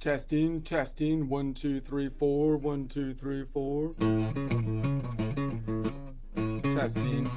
Testing, testing. 1, 2, 3, 4. 1, 2, 3, 4. Testing.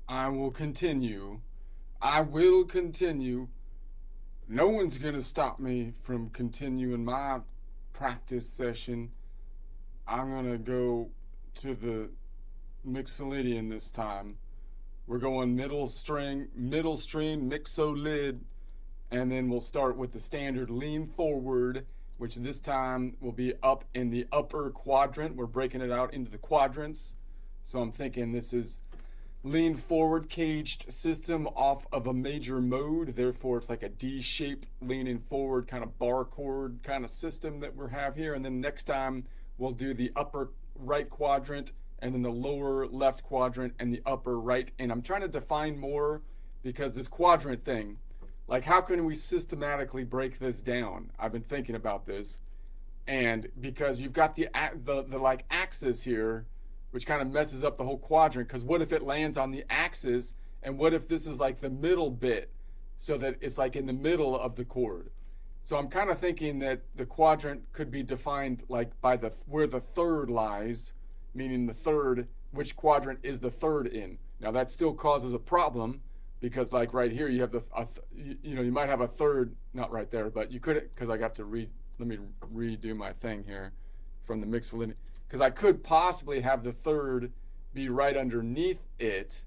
I will continue. I will continue. No one's going to stop me from continuing my practice session. I'm going to go to the Mixolydian this time. We're going middle string, Mixolyd, and then we'll start with the standard lean forward, which this time will be up in the upper quadrant. We're breaking it out into the quadrants. So I'm thinking this is lean forward caged system off of a major mode. Therefore, it's like a D-shaped leaning forward kind of bar chord kind of system that we have here. And then next time we'll do the upper right quadrant and then the lower left quadrant and the upper right. And I'm trying to define more because this quadrant thing, like how can we systematically break this down? I've been thinking about this. And because you've got the like axis here, which kind of messes up the whole quadrant, because what if it lands on the axis, and what if this is like the middle bit, so that it's like in the middle of the chord? So I'm kind of thinking that the quadrant could be defined like by where the third lies, meaning the third, which quadrant is the third in. Now that still causes a problem, because like right here you have you might have a third, not right there, but you could, because I got to let me redo my thing here from the Mixolydian. Because I could possibly have the third be right underneath it,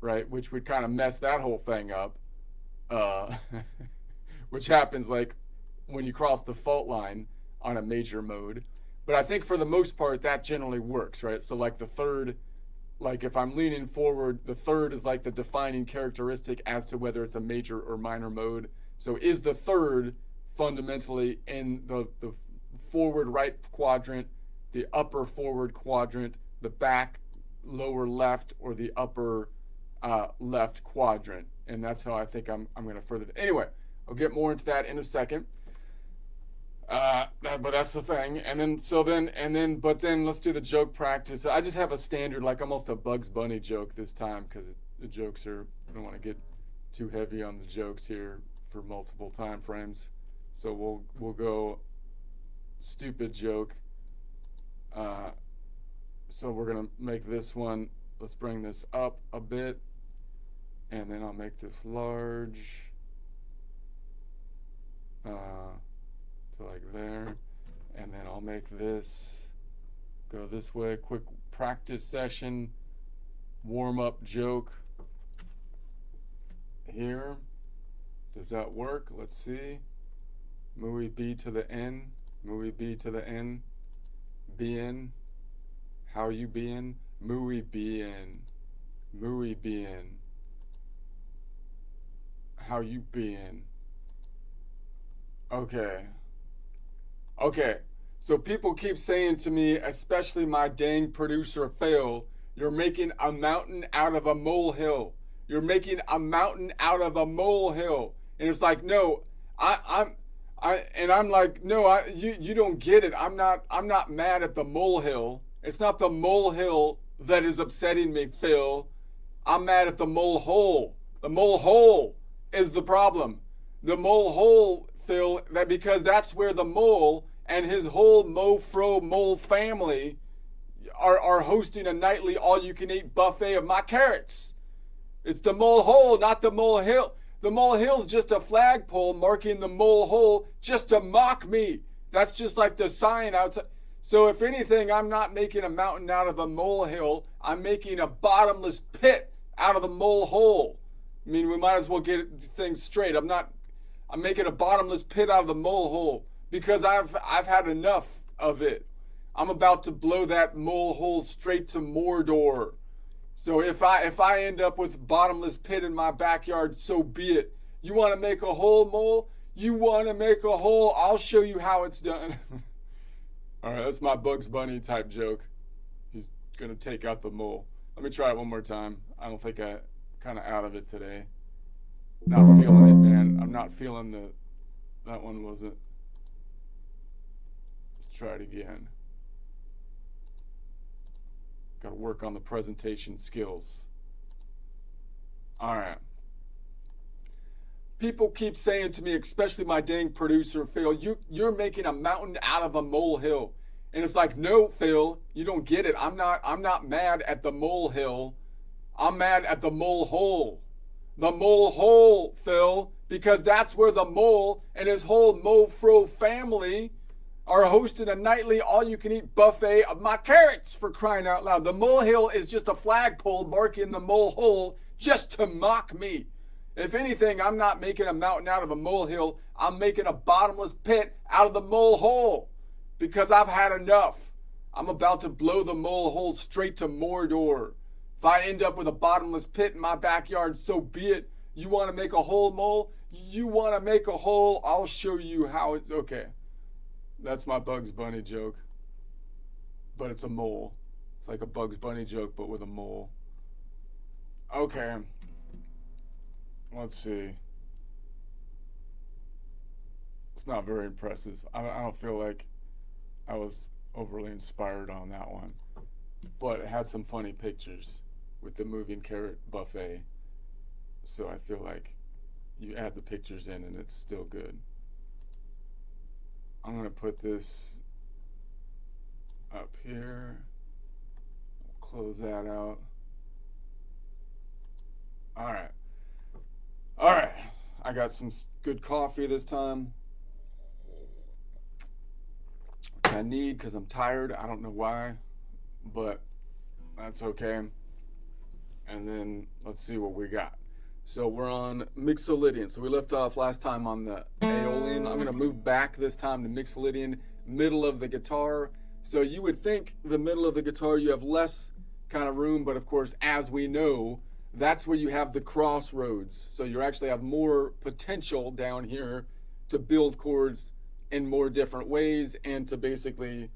right, which would kind of mess that whole thing up, which happens like when you cross the fault line on a major mode. But I think for the most part that generally works, right? So like the third, like if I'm leaning forward, the third is like the defining characteristic as to whether it's a major or minor mode. So is the third fundamentally in the forward right quadrant, the upper forward quadrant, the back lower left, or the upper left quadrant? And that's how I think I'm going to further. Anyway, I'll get more into that in a second. But that's the thing. But then let's do the joke practice. I just have a standard, like almost a Bugs Bunny joke this time, because the jokes are, I don't want to get too heavy on the jokes here for multiple time frames. So we'll go stupid joke. So we're going to make this one, let's bring this up a bit, and then I'll make this large to like there, and then I'll make this go this way. Quick practice session, warm-up joke here. Does that work? Let's see. Muy B to the N, muy B to the N. Bien. How you bien? Muy bien. Muy bien. How you bien? Okay. Okay. So people keep saying to me, especially my dang producer Phil, you're making a mountain out of a molehill. You're making a mountain out of a molehill. And it's like, no, I'm like, no, you don't get it. I'm not mad at the molehill. It's not the molehill that is upsetting me, Phil. I'm mad at the mole hole. The mole hole is the problem. The mole hole, Phil, because that's where the mole and his whole mole family are hosting a nightly all-you-can-eat buffet of my carrots. It's the mole hole, not the molehill. The molehill's just a flagpole marking the mole hole just to mock me. That's just like the sign outside. So if anything, I'm not making a mountain out of a molehill. I'm making a bottomless pit out of the mole hole. I mean, we might as well get things straight. I'm making a bottomless pit out of the mole hole because I've had enough of it. I'm about to blow that mole hole straight to Mordor. So if I end up with bottomless pit in my backyard, so be it. You want to make a hole, mole? You want to make a hole? I'll show you how it's done. All right, that's my Bugs Bunny type joke. He's going to take out the mole. Let me try it one more time. I don't think I kind of out of it today. Not feeling it, man. I'm not feeling that one wasn't. Let's try it again. Got to work on the presentation skills. All right. People keep saying to me, especially my dang producer, Phil, you're making a mountain out of a molehill. And it's like, no, Phil, you don't get it. I'm not mad at the molehill. I'm mad at the mole hole. The mole hole, Phil, because that's where the mole and his whole Mofro family are hosting a nightly all-you-can-eat buffet of my carrots, for crying out loud. The molehill is just a flagpole marking the mole hole just to mock me. If anything, I'm not making a mountain out of a molehill. I'm making a bottomless pit out of the mole hole because I've had enough. I'm about to blow the mole hole straight to Mordor. If I end up with a bottomless pit in my backyard, so be it. You want to make a hole, mole? You want to make a hole? I'll show you how it's okay. That's my Bugs Bunny joke. But it's a mole. It's like a Bugs Bunny joke, but with a mole. Okay. Let's see. It's not very impressive. I don't feel like I was overly inspired on that one. But it had some funny pictures with the moving carrot buffet. So I feel like you add the pictures in and it's still good. I'm going to put this up here. Close that out. All right. I got some good coffee this time, which I need because I'm tired. I don't know why, but that's okay. And then let's see what we got. So we're on Mixolydian. So we left off last time on the Aeolian. I'm going to move back this time to Mixolydian, middle of the guitar. So you would think the middle of the guitar you have less kind of room, but of course, as we know, that's where you have the crossroads. So you actually have more potential down here to build chords in more different ways and to basically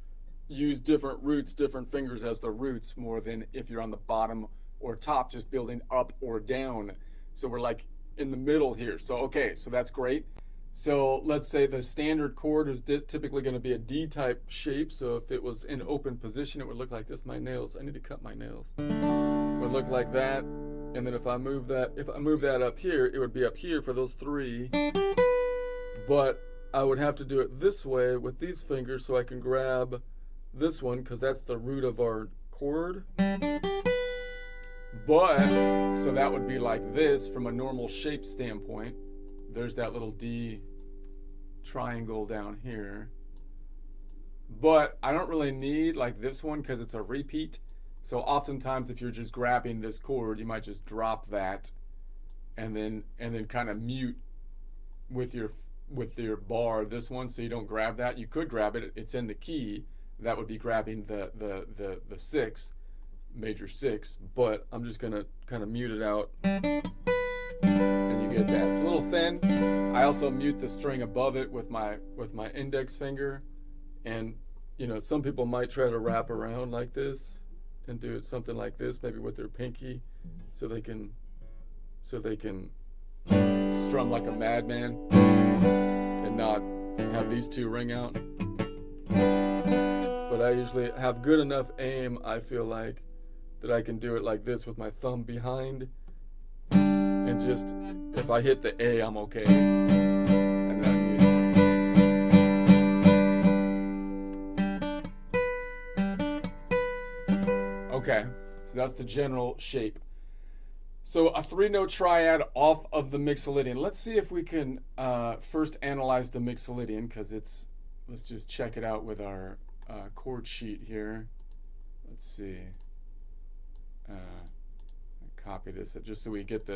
use different roots, different fingers as the roots, more than if you're on the bottom or top, just building up or down. So we're like in the middle here. So, okay, so that's great. So let's say the standard chord is typically going to be a D-type shape. So if it was in open position, it would look like this. My nails, I need to cut my nails. It would look like that. And then if I move that up here, it would be up here for those three. But I would have to do it this way with these fingers so I can grab this one because that's the root of our chord. But, so that would be like this from a normal shape standpoint. There's that little D triangle down here. But I don't really need like this one because it's a repeat. So oftentimes if you're just grabbing this chord, you might just drop that and then kind of mute with your bar this one so you don't grab that. You could grab it, it's in the key. That would be grabbing the six. Major six, but I'm just gonna kind of mute it out and you get that. It's a little thin. I also mute the string above it with my index finger, and you know, some people might try to wrap around like this and do it something like this, maybe with their pinky, so they can strum like a madman and not have these two ring out. But I usually have good enough aim, I feel like, that I can do it like this with my thumb behind, and just if I hit the A, I'm okay. And then okay, so that's the general shape. So a 3-note triad off of the Mixolydian. Let's see if we can first analyze the Mixolydian, because let's just check it out with our chord sheet here. Let's see. Copy this just so we get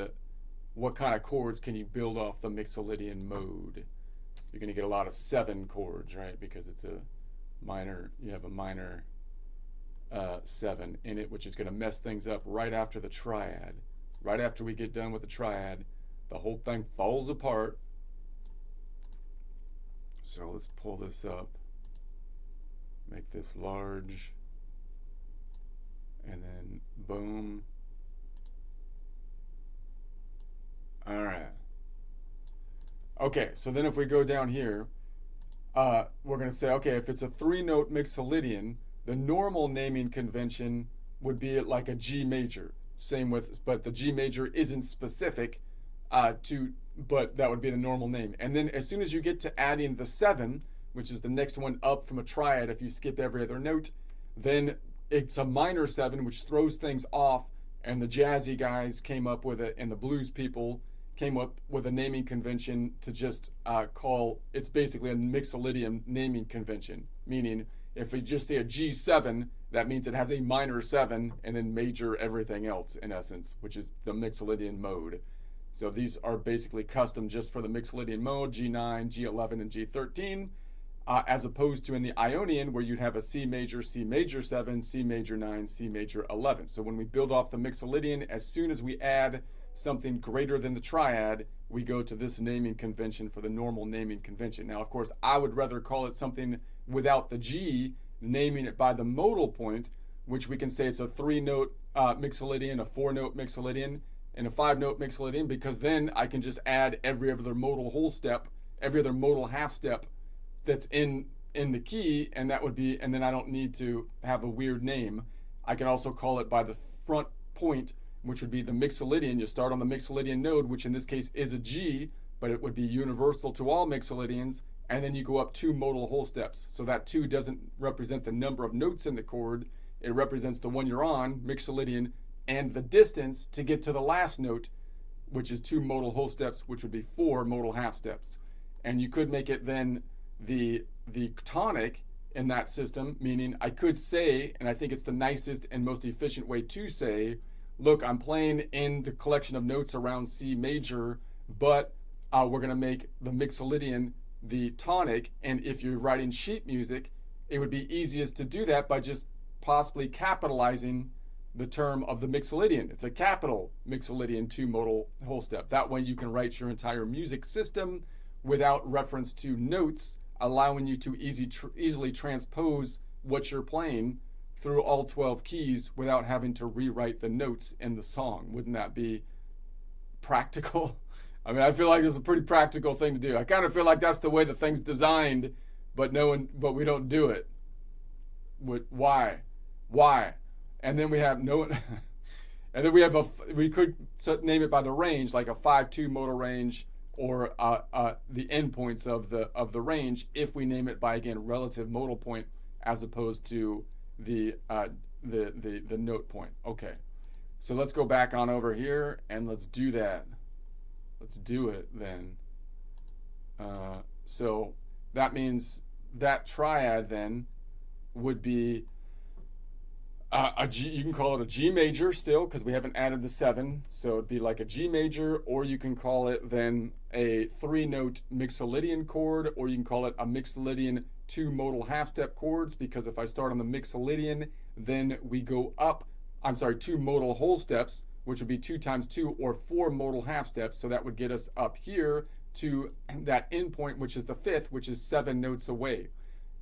what kind of chords can you build off the Mixolydian mode. You're going to get a lot of 7 chords, right? Because it's a minor, you have a minor 7 in it, which is going to mess things up right after the triad. Right after we get done with the triad, the whole thing falls apart. So let's pull this up, make this large, and then boom. All right. Okay, so then if we go down here, we're going to say, okay, if it's a 3-note Mixolydian, the normal naming convention would be like a G major. Same with, but the G major isn't specific but that would be the normal name. And then as soon as you get to adding the 7, which is the next one up from a triad, if you skip every other note, then it's a minor 7, which throws things off And the jazzy guys came up with it, and the blues people came up with a naming convention to just call it's basically a mixolydian naming convention, meaning if we just say a G7, that means it has a minor 7 and then major everything else, in essence, which is the mixolydian mode. So these are basically custom just for the mixolydian mode, G9, G11, and G13, as opposed to in the Ionian, where you'd have a C major 7, C major 9, C major 11. So when we build off the mixolydian, as soon as we add something greater than the triad, we go to this naming convention for the normal naming convention. Now, of course, I would rather call it something without the G, naming it by the modal point, which we can say it's a 3-note mixolydian, a 4-note mixolydian, and a 5-note mixolydian, because then I can just add every other modal whole step, every other modal half step that's in the key, and that would be, and then I don't need to have a weird name. I can also call it by the front point, which would be the mixolydian. You start on the mixolydian node, which in this case is a G, but it would be universal to all mixolydians, and then you go up 2 modal whole steps. So that 2 doesn't represent the number of notes in the chord, it represents the one you're on, mixolydian, and the distance to get to the last note, which is 2 modal whole steps, which would be 4 modal half steps. And you could make it then the tonic in that system, meaning I could say, and I think it's the nicest and most efficient way to say, look, I'm playing in the collection of notes around C major, but we're going to make the mixolydian the tonic, and if you're writing sheet music, it would be easiest to do that by just possibly capitalizing the term of the mixolydian. It's a capital mixolydian 2 modal whole step. That way you can write your entire music system without reference to notes, allowing you to easily transpose what you're playing through all 12 keys without having to rewrite the notes in the song. Wouldn't that be practical? I mean, I feel like it's a pretty practical thing to do. I kind of feel like that's the way the thing's designed, but we don't do it. Why? And then we have and then we could name it by the range, like a 5-2 modal range, or the endpoints of the range, if we name it by, again, relative modal point as opposed to the note point. Okay, so let's go back on over here and let's do that. Let's do it then. So that means that triad then would be a G. You can call it a G major still, because we haven't added the 7. So it'd be like a G major, or you can call it then a 3-note mixolydian chord, or you can call it a mixolydian 2 modal half step chords, because if I start on the mixolydian, then we go up, 2 modal whole steps, which would be 2 times 2 or 4 modal half steps. So that would get us up here to that endpoint, which is the 5th, which is 7 notes away.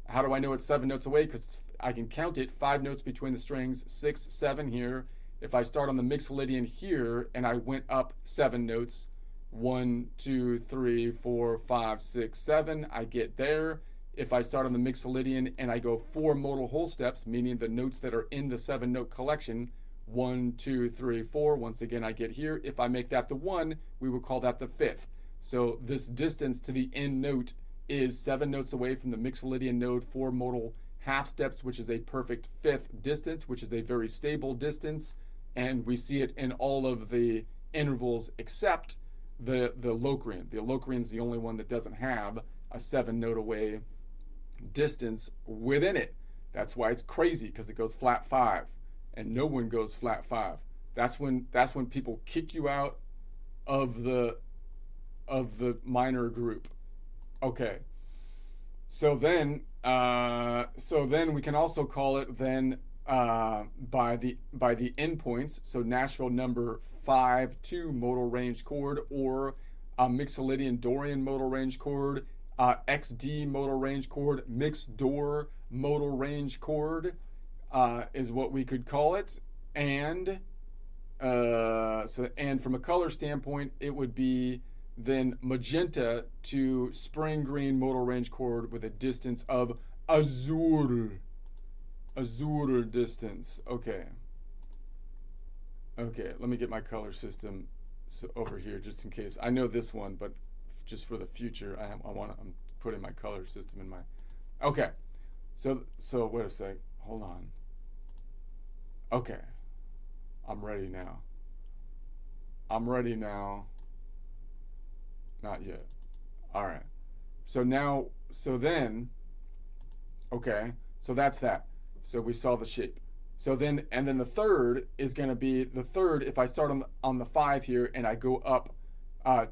How do I know it's 7 notes away? Because I can count it, 5 notes between the strings, 6, 7 here. If I start on the mixolydian here and I went up 7 notes, 1, 2, 3, 4, 5, 6, 7, I get there. If I start on the mixolydian and I go 4 modal whole steps, meaning the notes that are in the 7-note collection, 1, 2, 3, 4, once again I get here. If I make that the 1, we would call that the 5th. So this distance to the end note is 7 notes away from the mixolydian node, 4 modal half steps, which is a perfect 5th distance, which is a very stable distance, and we see it in all of the intervals except the Locrian. The Locrian is the only one that doesn't have a 7 note away distance within it. That's why it's crazy, because it goes flat 5, and no one goes flat 5. That's when people kick you out of the minor group. Okay. So then we can also call it then by the endpoints. So Nashville number 5-2 modal range chord, or Mixolydian Dorian modal range chord, XD modal range chord, mixed door modal range chord is what we could call it. And and from a color standpoint, it would be then magenta to spring green modal range chord with a distance of azure distance. Okay, let me get my color system over here just in case. I know this one, but just for the future, I'm putting my color system in my. Okay, so wait a sec. Hold on. Okay, I'm ready now. I'm ready now. Not yet. All right. So now, so then, okay, so that's that. So we saw the shape. So then, and then the third is going to be the third. If I start on the 5 here and I go up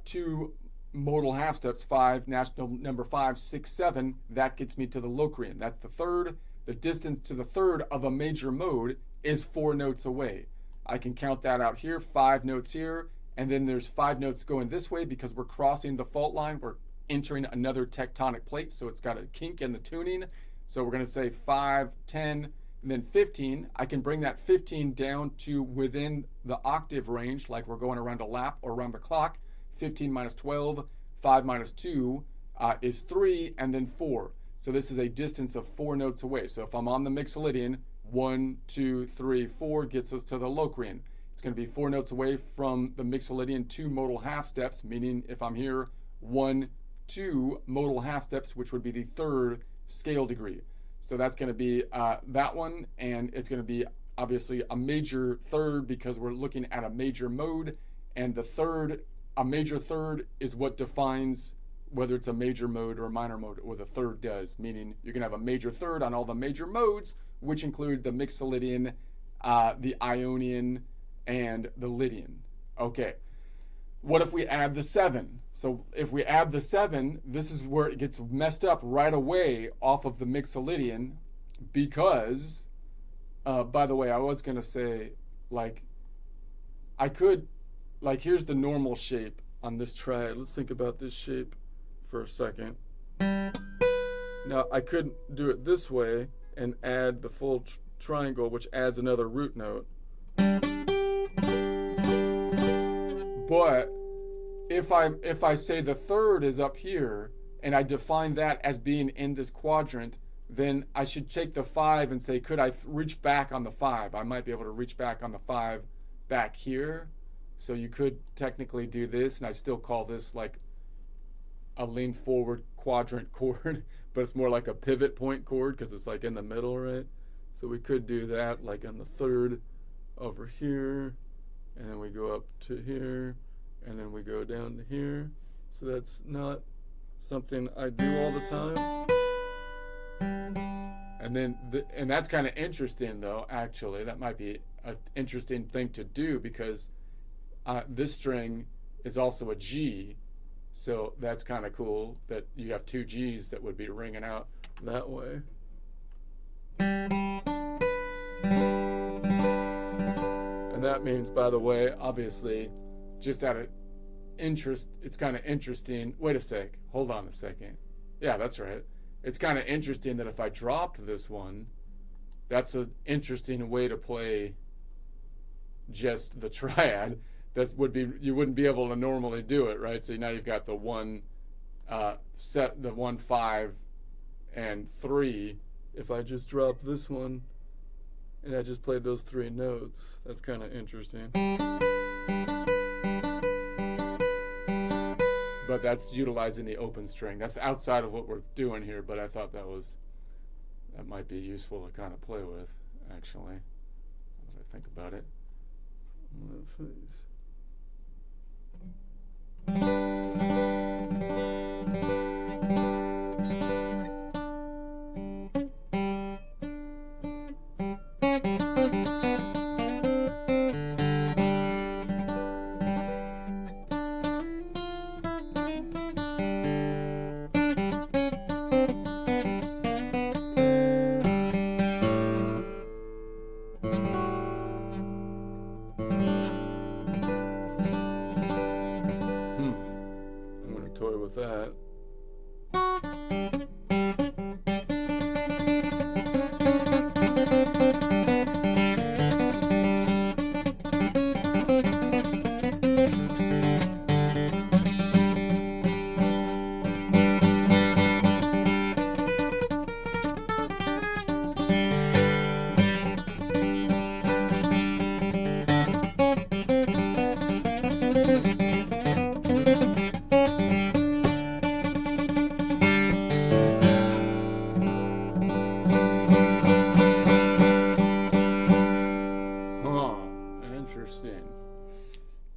2 modal half steps, 5, national number 5, 6, 7, that gets me to the Locrian. That's the third. The distance to the third of a major mode is 4 notes away. I can count that out here, 5 notes here, and then there's 5 notes going this way because we're crossing the fault line. We're entering another tectonic plate, so it's got a kink in the tuning. So we're going to say 5, 10, and then 15. I can bring that 15 down to within the octave range, like we're going around a lap or around the clock. 15 minus 12, 5 minus 2 is 3, and then 4. So this is a distance of 4 notes away. So if I'm on the Mixolydian, 1, 2, 3, 4 gets us to the Locrian. It's going to be 4 notes away from the Mixolydian 2 modal half steps, meaning if I'm here, 1, 2 modal half steps, which would be the third scale degree. So that's going to be that one, and it's going to be obviously a major third because we're looking at a major mode, and the third, a major third is what defines whether it's a major mode or a minor mode, or the third does, meaning you're going to have a major third on all the major modes, which include the Mixolydian, the Ionian, and the Lydian. Okay. What if we add the 7? So if we add the 7, this is where it gets messed up right away off of the Mixolydian because, by the way, I was going to say, like, I could, like, here's the normal shape on this triad. Let's think about this shape for a second. Now, I could do it this way and add the full triangle, which adds another root note. But if I say the third is up here and I define that as being in this quadrant, then I should take the 5 and say, could I reach back on the 5? I might be able to reach back on the 5 back here. So you could technically do this, and I still call this like a lean forward quadrant chord, but it's more like a pivot point chord because it's like in the middle, right? So we could do that like on the third over here, and then we go up to here, and then we go down to here. So that's not something I do all the time. And then, and that's kind of interesting though, actually. That might be an interesting thing to do because this string is also a G. So that's kind of cool that you have 2 G's that would be ringing out that way. And that means, by the way, obviously, just out of interest, it's kind of interesting. Wait a sec. Hold on a second. Yeah, that's right. It's kind of interesting that if I dropped this one, that's an interesting way to play just the triad. That would be, you wouldn't be able to normally do it, right? So now you've got the 1, the 1, 5, and 3. If I just drop this one and I just played those 3 notes, that's kind of interesting. But that's utilizing the open string. That's outside of what we're doing here, but I thought that might be useful to kind of play with, actually, as I think about it. Toy with that.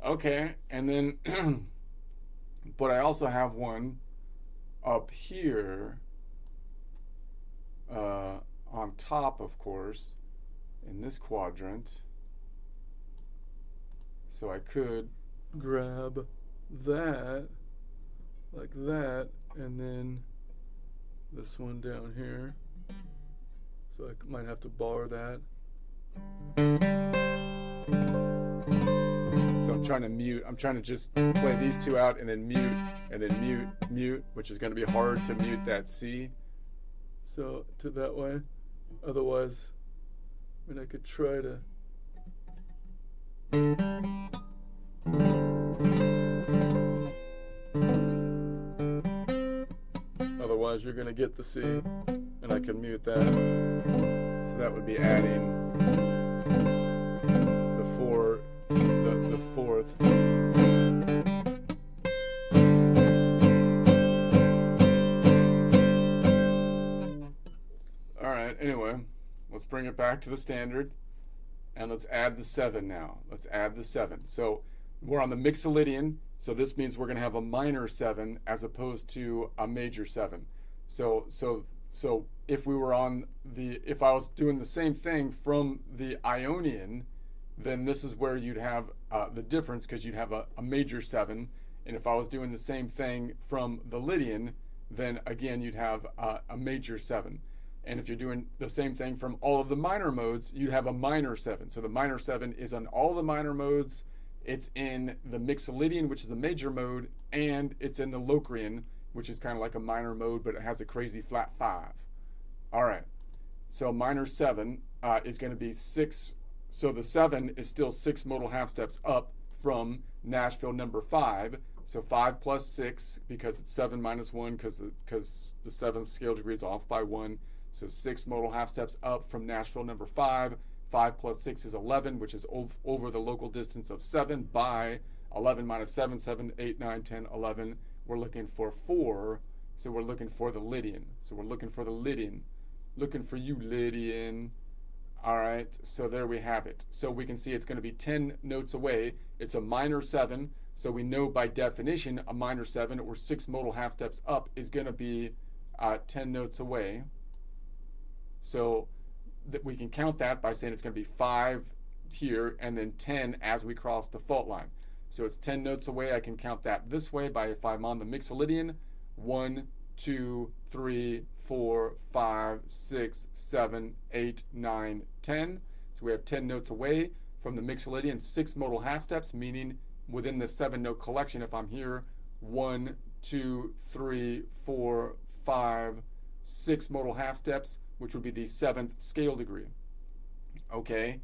Okay, and then, but I also have one up here on top, of course, in this quadrant. So I could grab that, like that, and then this one down here. So I might have to bar that. So I'm trying to mute. I'm trying to just play these two out and then mute, and then mute, mute, which is going to be hard to mute that C. So to that way. Otherwise, I mean, I could try to. Otherwise, you're going to get the C, and I can mute that. So that would be adding the fourth. All right, anyway, let's bring it back to the standard, and let's add the 7 now. Let's add the 7. So we're on the Mixolydian, so this means we're going to have a minor 7 as opposed to a major 7. So if we were on the, if I was doing the same thing from the Ionian, then this is where you'd have the difference, because you'd have a major 7. And if I was doing the same thing from the Lydian, then again you'd have a major 7. And if you're doing the same thing from all of the minor modes, you'd have a minor 7. So the minor 7 is on all the minor modes. It's in the Mixolydian, which is the major mode, and it's in the Locrian, which is kind of like a minor mode, but it has a crazy flat 5. All right, so minor 7 is going to be 6. So the 7 is still 6 modal half steps up from Nashville number 5. So 5 plus 6, because it's 7 minus 1, because the 7th scale degree is off by 1. So 6 modal half steps up from Nashville number 5. 5 plus 6 is 11, which is over the local distance of 7 by 11 minus 7, 7, 8, 9, 10, 11. We're looking for 4, so we're looking for the Lydian. So we're looking for the Lydian. Looking for you, Lydian. All right, so there we have it. So we can see it's going to be 10 notes away. It's a minor 7, so we know by definition a minor 7, or 6 modal half steps up, is going to be 10 notes away. So that we can count that by saying it's going to be 5 here and then 10 as we cross the fault line. So it's 10 notes away. I can count that this way by, if I'm on the Mixolydian, 1, 2, 3, 4, 5, 6, 7, 8, 9, 10. So we have 10 notes away from the Mixolydian, 6 modal half steps, meaning within the 7-note collection, if I'm here, 1, 2, 3, 4, 5, 6 modal half steps, which would be the 7th scale degree. Okay,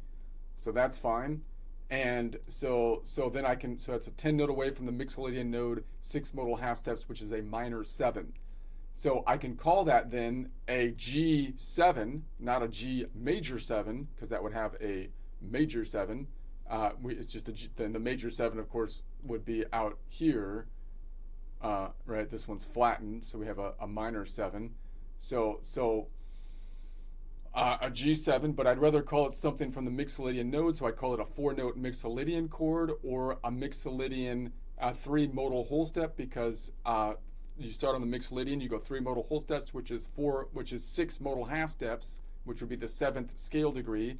so that's fine. And so then I can, so it's a 10 note away from the Mixolydian node, 6 modal half steps, which is a minor 7. So I can call that then a G7, not a G major 7, because that would have a major 7. It's just then the major 7, of course, would be out here, right? This one's flattened, so we have a minor 7. So a G7, but I'd rather call it something from the Mixolydian node, so I call it a 4-note Mixolydian chord, or a Mixolydian 3-modal whole step, because you start on the Mixolydian, you go 3 modal whole steps, which is 6 modal half steps, which would be the 7th scale degree.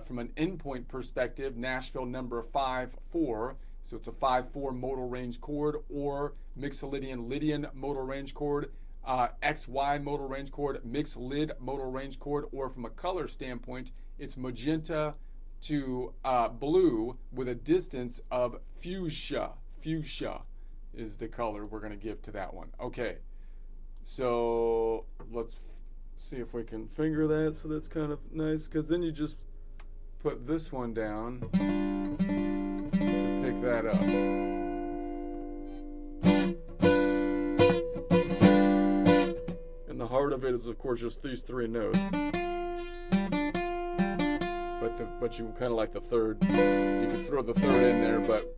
From an endpoint perspective, Nashville number 5, 4, so it's a 5-4 modal range chord, or Mixolydian Lydian modal range chord, XY modal range chord, Mixolyd modal range chord, or from a color standpoint, it's magenta to blue with a distance of fuchsia. Fuchsia is the color we're going to give to that one. Okay, so let's see if we can finger that. So that's kind of nice, because then you just put this one down to pick that up. And the heart of it is, of course, just these 3 notes. But you kind of like the third. You could throw the third in there, but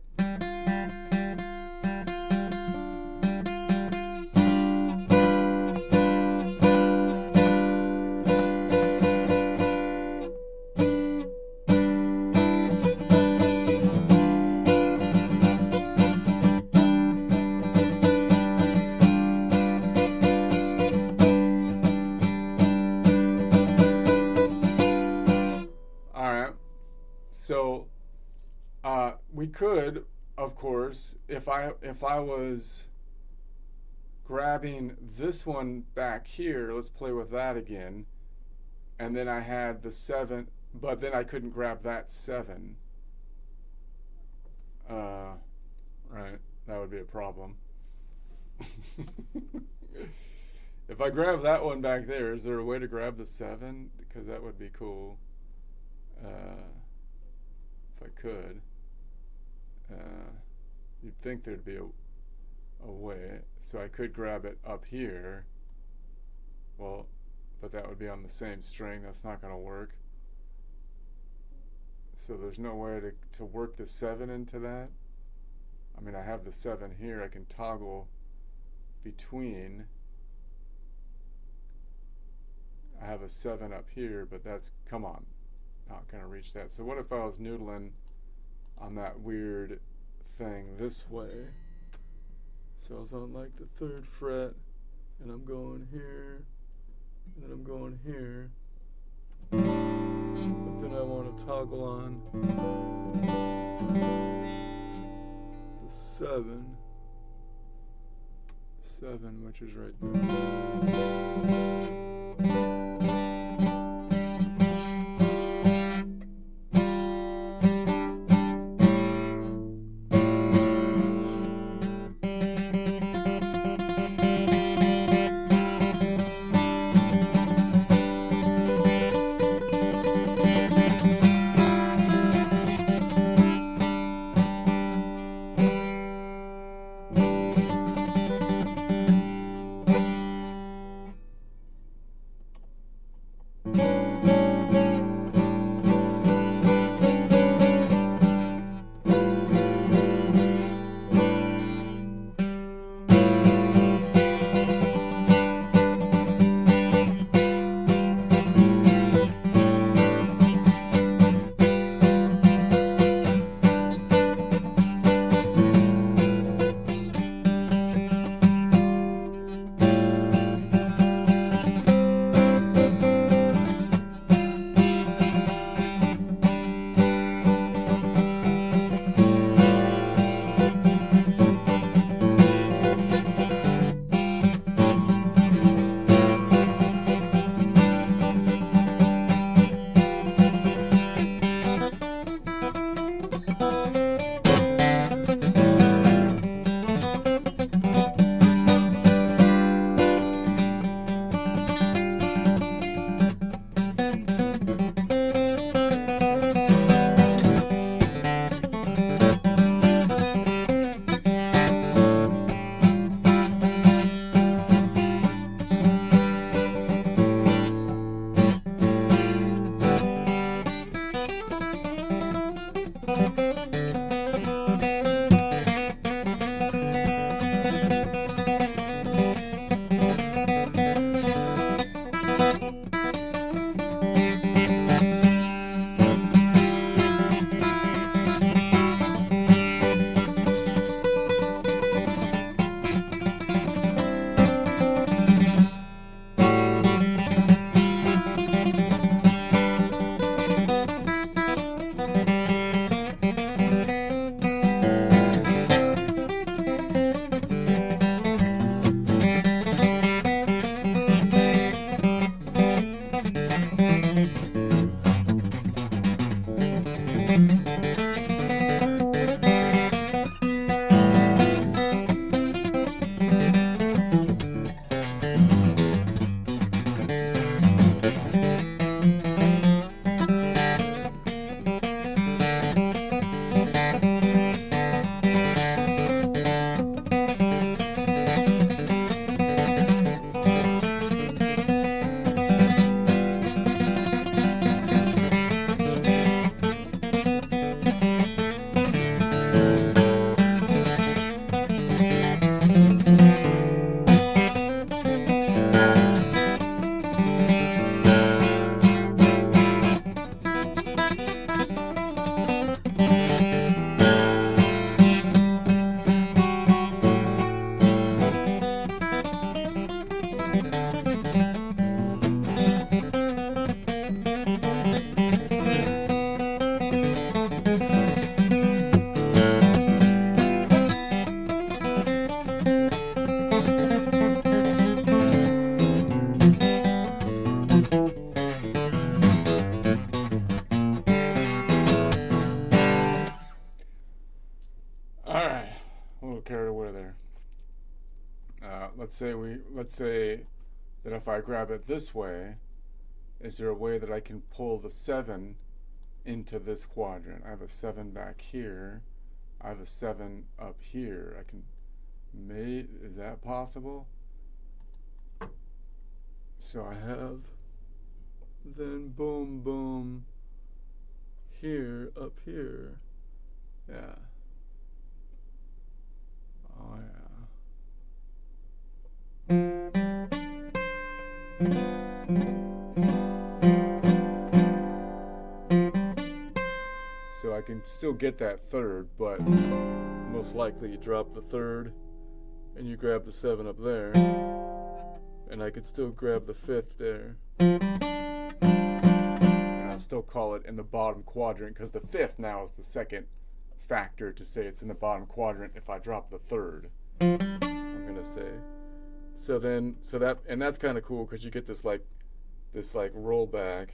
could, of course, if I was grabbing this one back here, let's play with that again, and then I had the 7, but then I couldn't grab that 7. Right, that would be a problem. If I grab that one back there, is there a way to grab the 7? Because that would be cool. If I could. You'd think there'd be a way. So I could grab it up here. Well, but that would be on the same string. That's not going to work. So there's no way to work the 7 into that. I mean, I have the 7 here. I can toggle between. I have a 7 up here, but that's, come on, not going to reach that. So what if I was noodling on that weird thing this way? So I was on like the 3rd fret, and I'm going here, and then I'm going here. But then I want to toggle on the 7, which is right there. Alright, a little carried away there. Let's say that if I grab it this way, is there a way that I can pull the 7 into this quadrant? I have a 7 back here. I have a 7 up here. Is that possible? So I have, then boom, boom, here, up here. Yeah. Oh, yeah. So I can still get that third, but most likely you drop the third and you grab the 7 up there, and I could still grab the 5th there. And I'll still call it in the bottom quadrant because the 5th now is the second factor to say it's in the bottom quadrant if I drop the 3rd. I'm gonna say. And that's kind of cool because you get this rollback.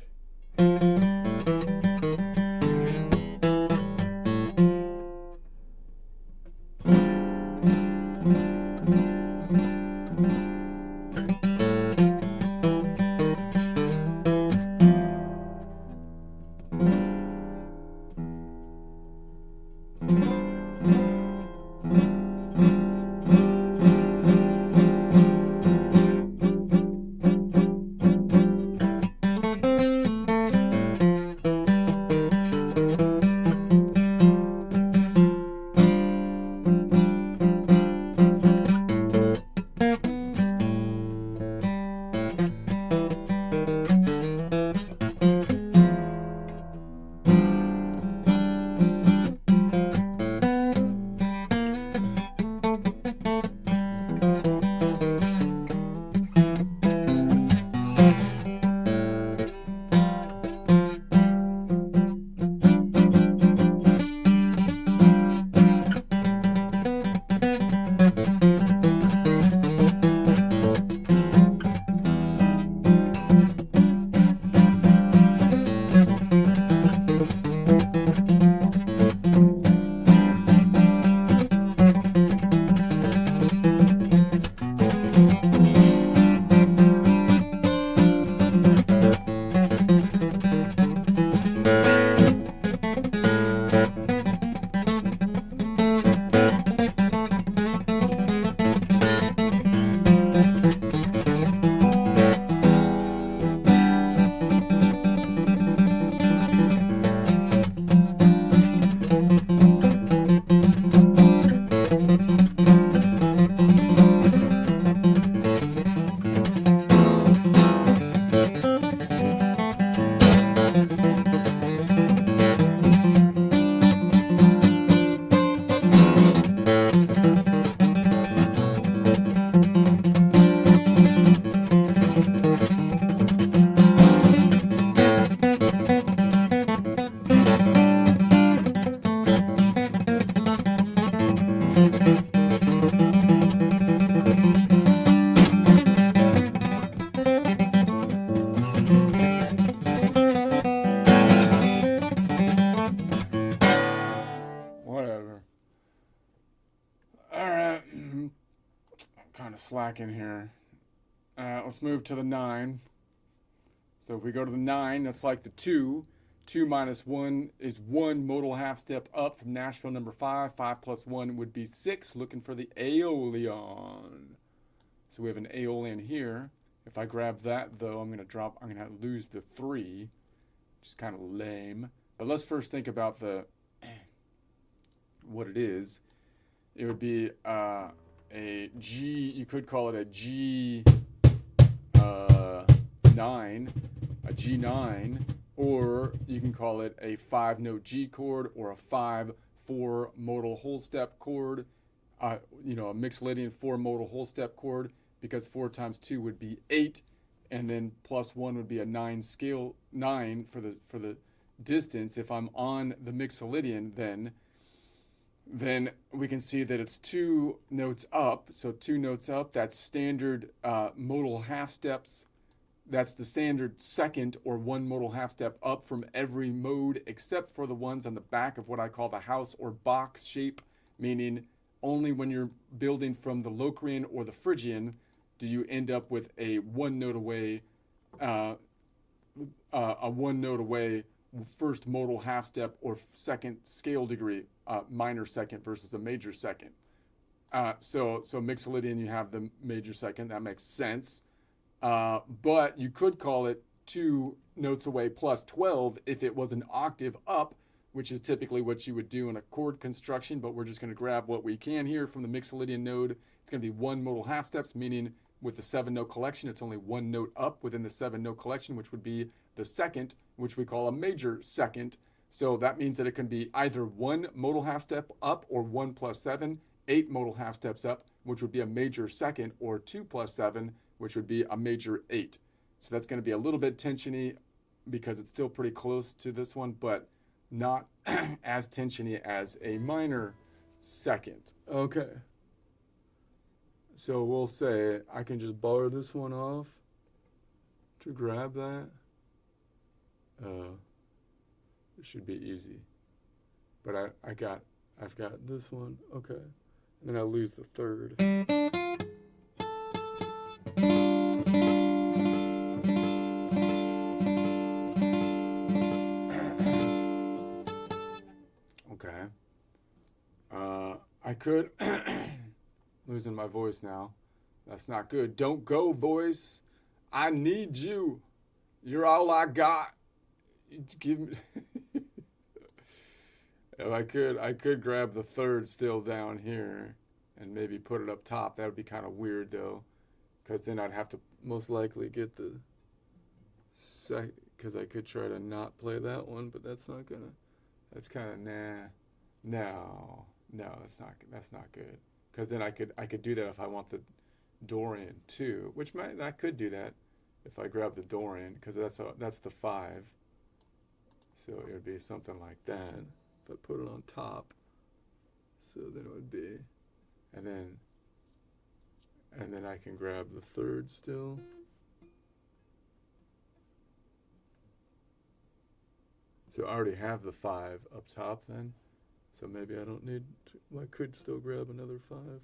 Whatever. Alright. I'm kind of slacking here. Let's move to the 9. So if we go to the 9, that's like the 2. 2 minus 1 is 1 modal half step up from Nashville number 5. 5 plus 1 would be 6. Looking for the aeolian. So we have an aeolian here. If I grab that, though, I'm going to lose the 3, which is kind of lame. But let's first think about what it is. It would be a G, you could call it a G9, a G9, or you can call it a 5-note G chord or a 5-4 modal whole step chord, a Mixolydian 4 modal whole step chord, because 4 times 2 would be 8, and then plus 1 would be a 9 scale, 9 for the distance. If I'm on the Mixolydian, then we can see that it's 2 notes up. So 2 notes up, that's standard modal half steps. That's the standard second or 1 modal half step up from every mode except for the ones on the back of what I call the house or box shape meaning only when you're building from the Locrian or the Phrygian do you end up with a one note away first modal half step or second scale degree, minor second versus a major second. So Mixolydian, you have the major second. That makes sense. But you could call it 2 notes away plus 12 if it was an octave up, which is typically what you would do in a chord construction. But we're just going to grab what we can here from the Mixolydian node. It's going to be 1 modal half steps, meaning with the 7-note collection, it's only 1 note up within the 7-note collection, which would be the second, which we call a major second. So that means that it can be either 1 modal half step up or 1 plus 7, 8 modal half steps up, which would be a major second, or 2 plus 7, which would be a major 8. So that's going to be a little bit tensiony because it's still pretty close to this one, but not as tensiony as a minor second. Okay. So we'll say I can just bar this one off to grab that. It should be easy. But I've got this one. Okay. And then I lose the third. Okay. I could losing my voice now. That's not good. Don't go, voice. I need you. You're all I got. Give me. If I could grab the third still down here and maybe put it up top. That would be kind of weird though, because then I'd have to most likely get the second. Because I could try to not play that one, but that's not gonna. That's kind of nah. No, that's not good. Because then I could do that if I want the Dorian too, which I could do that if I grab the Dorian, because that's the 5. So it would be something like that. If I put it on top, so then it would be, and then I can grab the third still. So I already have the 5 up top then. So maybe I don't need to, I could still grab another 5.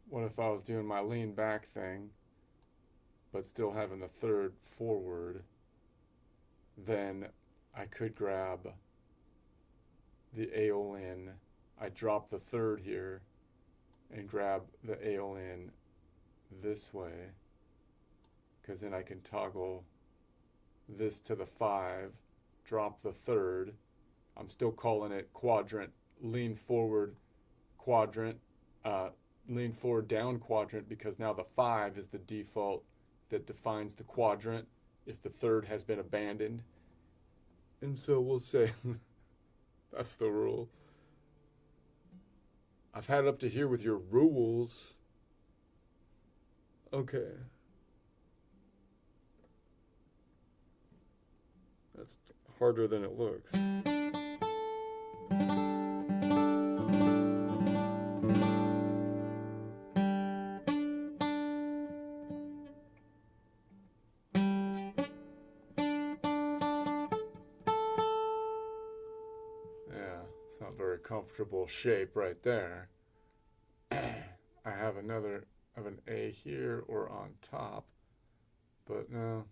What if I was doing my lean back thing, but still having the third forward? Then I could grab the Aeolian. I drop the third here and grab the Aeolian this way, because then I can toggle this to the 5, drop the third. I'm still calling it quadrant, lean forward quadrant, lean forward down quadrant, because now the 5 is the default that defines the quadrant if the third has been abandoned. And so we'll say that's the rule. I've had it up to here with your rules. Okay. That's harder than it looks. Not very comfortable shape right there. I have an A here or on top, but no.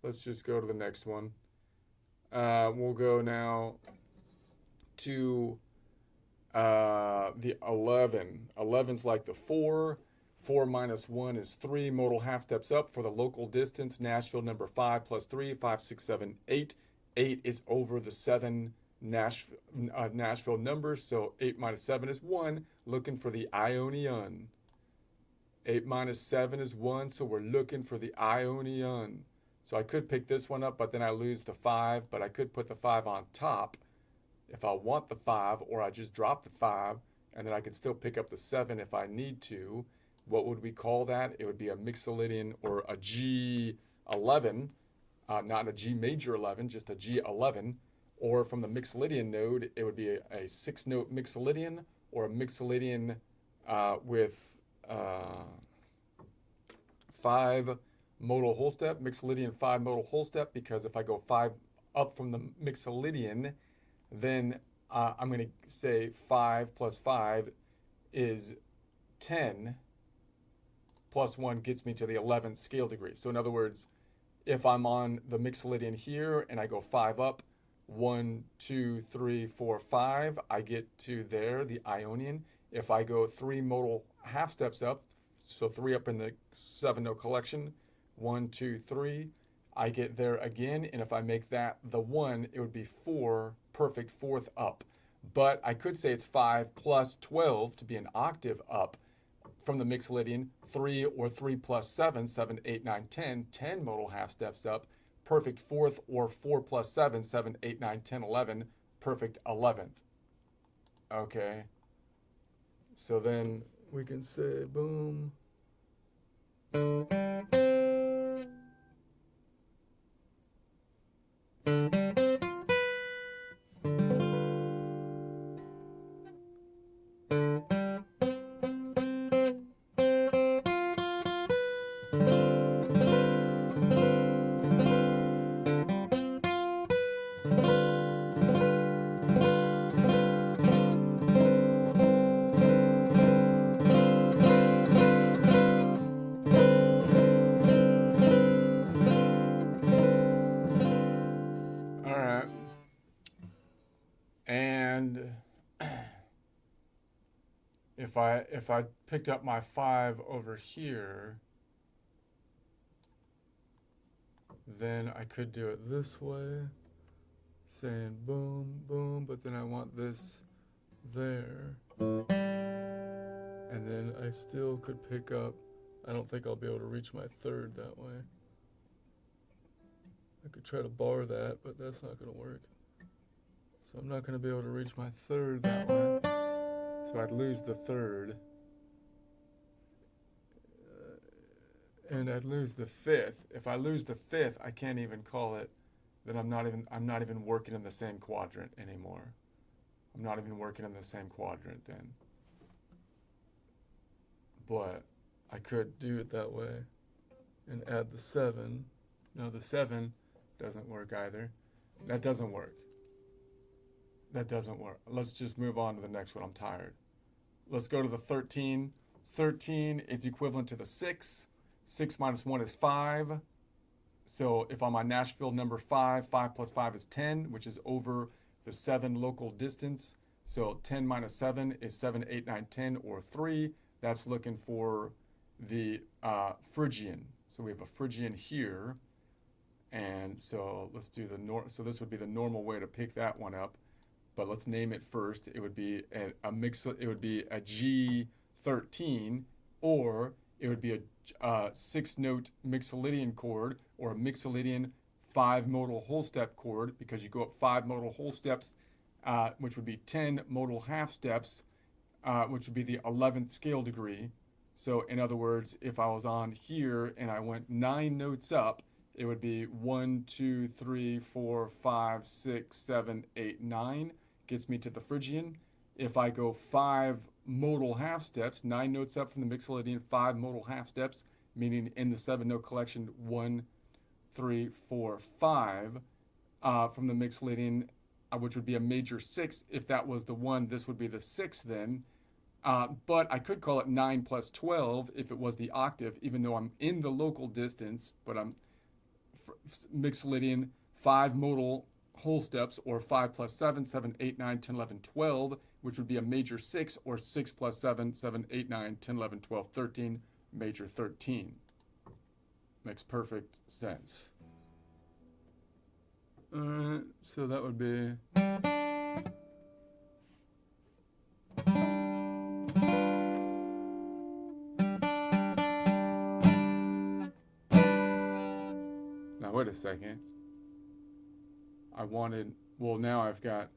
Let's just go to the next one. We'll go now to the 11. 11's like the 4. 4 minus 1 is 3 modal half steps up for the local distance. Nashville number 5 plus 3, 5, 6, 7, 8. 8 is over the 7 Nashville numbers, so 8 minus 7 is 1, looking for the Ionian. 8 minus 7 is 1, so we're looking for the Ionian. So I could pick this one up, but then I lose the 5, but I could put the 5 on top if I want the 5, or I just drop the 5, and then I can still pick up the 7 if I need to. What would we call that? It would be a Mixolydian or a G11. not a G major 11, just a G11. Or from the Mixolydian node, it would be a 6-note Mixolydian or a Mixolydian with 5 modal whole step, Mixolydian 5 modal whole step, because if I go 5 up from the Mixolydian, then I'm going to say 5 plus 5 is 10, plus 1 gets me to the 11th scale degree. So in other words, if I'm on the Mixolydian here and I go 5 up, 1, 2, 3, 4, 5, I get to there, the Ionian. If I go 3 modal half steps up, so 3 up in the 7-note collection, 1, 2, 3, I get there again. And if I make that the 1, it would be 4, perfect 4th up. But I could say it's 5 plus 12 to be an octave up from the Mixolydian, 3 or 3 plus 7, 7, 8, 9, 10, 10 modal half steps up, perfect 4th, or 4 plus 7, 7, 8, 9, 10, 11, perfect 11th. Okay. So then we can say boom. And if I picked up my 5 over here, then I could do it this way, saying boom, boom, but then I want this there. And then I still could pick up, I don't think I'll be able to reach my 3rd that way. I could try to bar that, but that's not going to work. So I'm not going to be able to reach my 3rd that way. So I'd lose the 3rd. And I'd lose the 5th. If I lose the 5th, I can't even call it, then I'm not even working in the same quadrant anymore. I'm not even working in the same quadrant then. But I could do it that way and add the 7. No, the 7 doesn't work either. That doesn't work. That doesn't work. Let's just move on to the next one. I'm tired. Let's go to the 13. 13 is equivalent to the 6. 6 minus 1 is 5. So if I'm on Nashville number 5, 5 plus 5 is 10, which is over the 7 local distance. So 10 minus 7 is 7, 8, 9, 10, or 3. That's looking for the Phrygian. So we have a Phrygian here. And so let's do so this would be the normal way to pick that one up. But let's name it first. It would be a G13, or it would be a 6-note Mixolydian chord, or a Mixolydian 5 modal whole step chord, because you go up 5 modal whole steps, which would be 10 modal half steps, which would be the 11th scale degree. So in other words, if I was on here and I went 9 notes up, it would be 1, 2, 3, 4, 5, 6, 7, 8, 9. Gets me to the Phrygian. If I go 5 modal half steps, 9 notes up from the Mixolydian, 5 modal half steps, meaning in the 7-note collection, 1, 3, 4, 5, from the Mixolydian, which would be a major 6. If that was the 1, this would be the 6 then. But I could call it 9 plus 12 if it was the octave, even though I'm in the local distance, but I'm Mixolydian 5 modal whole steps, or 5 plus 7, 7, 8, 9, 10, 11, 12, which would be a major 6, or 6 plus 7, 7, 8, 9, 10, 11, 12, 13, major 13. Makes perfect sense. All right, so that would be... Now, wait a second. Now I've got,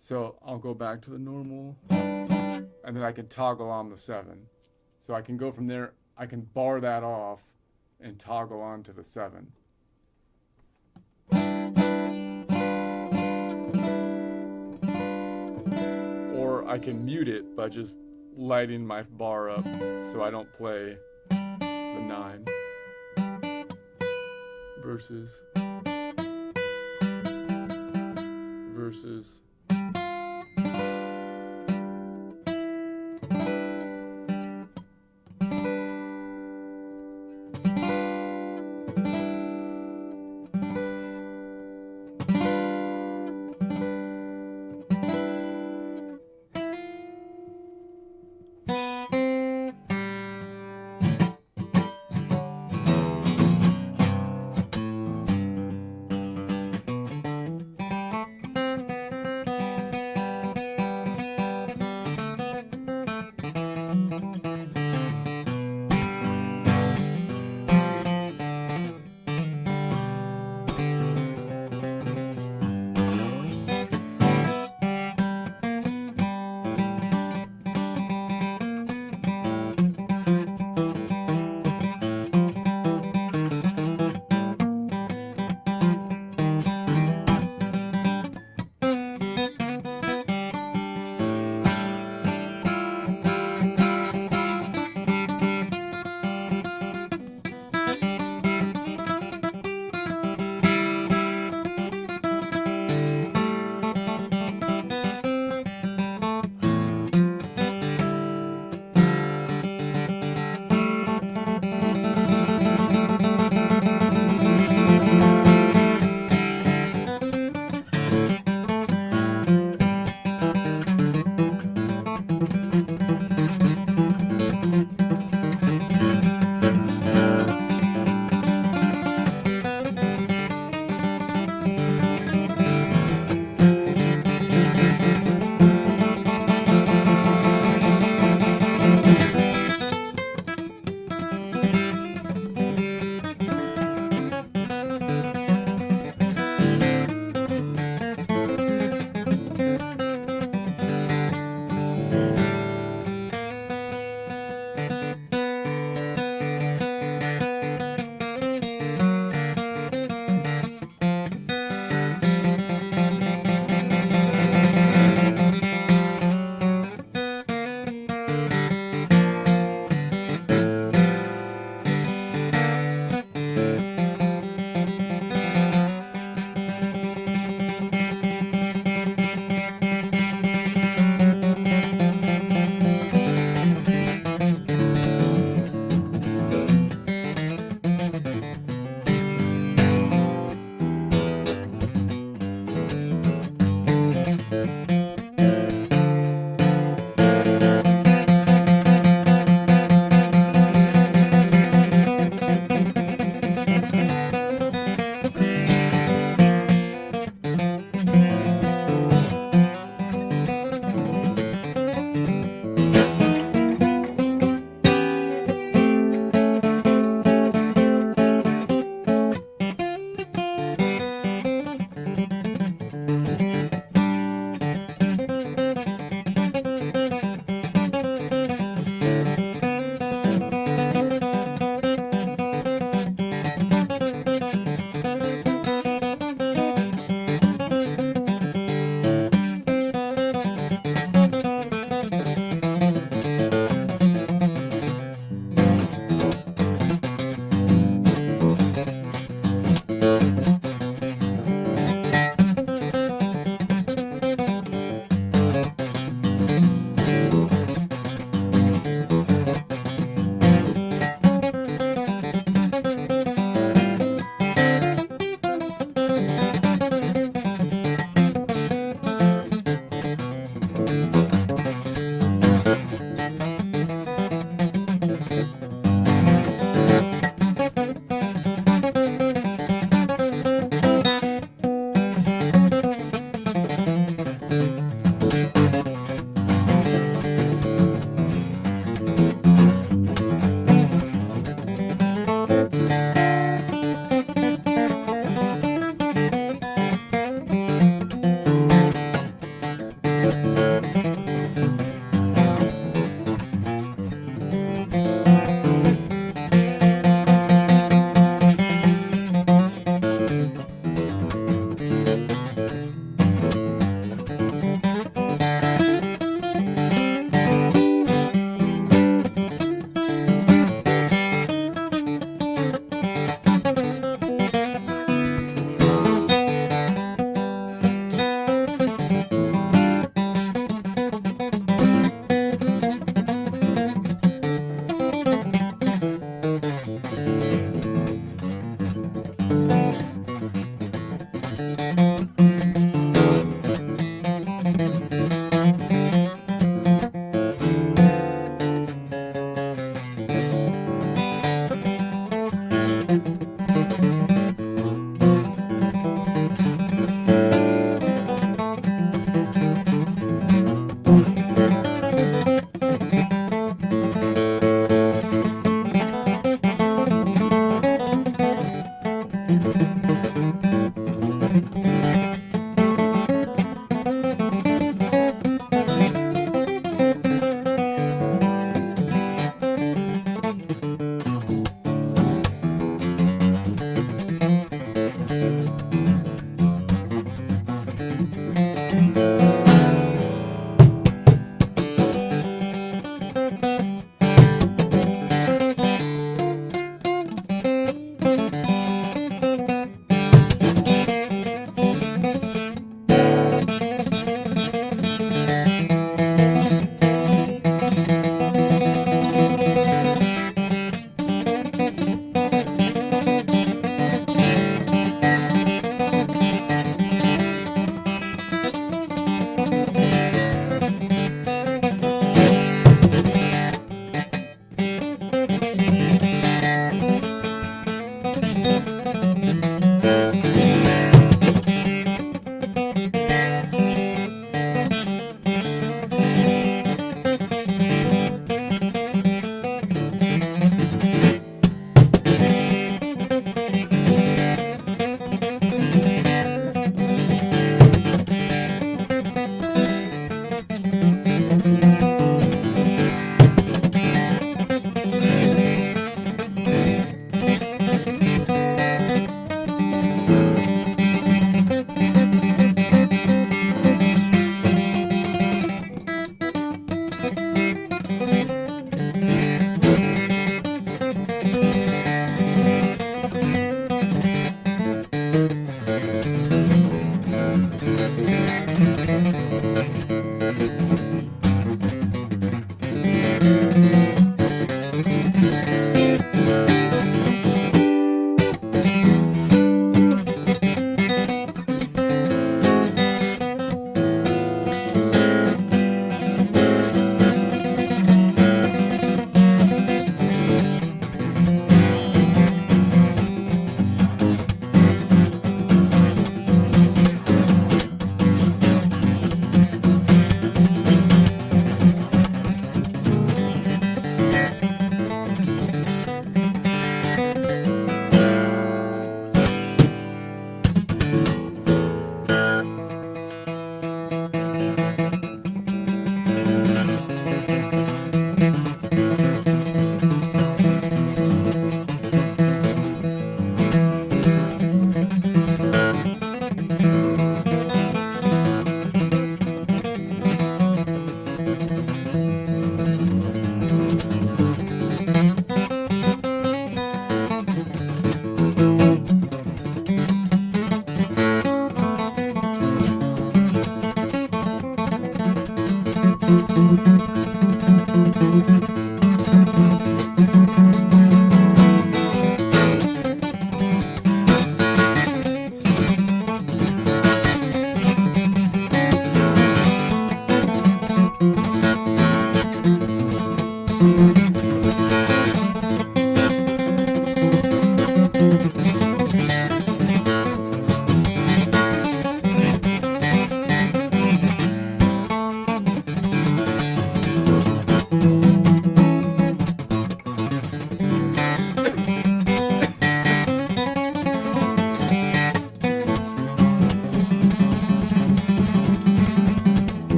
so I'll go back to the normal, and then I can toggle on the 7. So I can go from there, I can bar that off and toggle on to the 7. I can mute it by just lighting my bar up so I don't play the 9 versus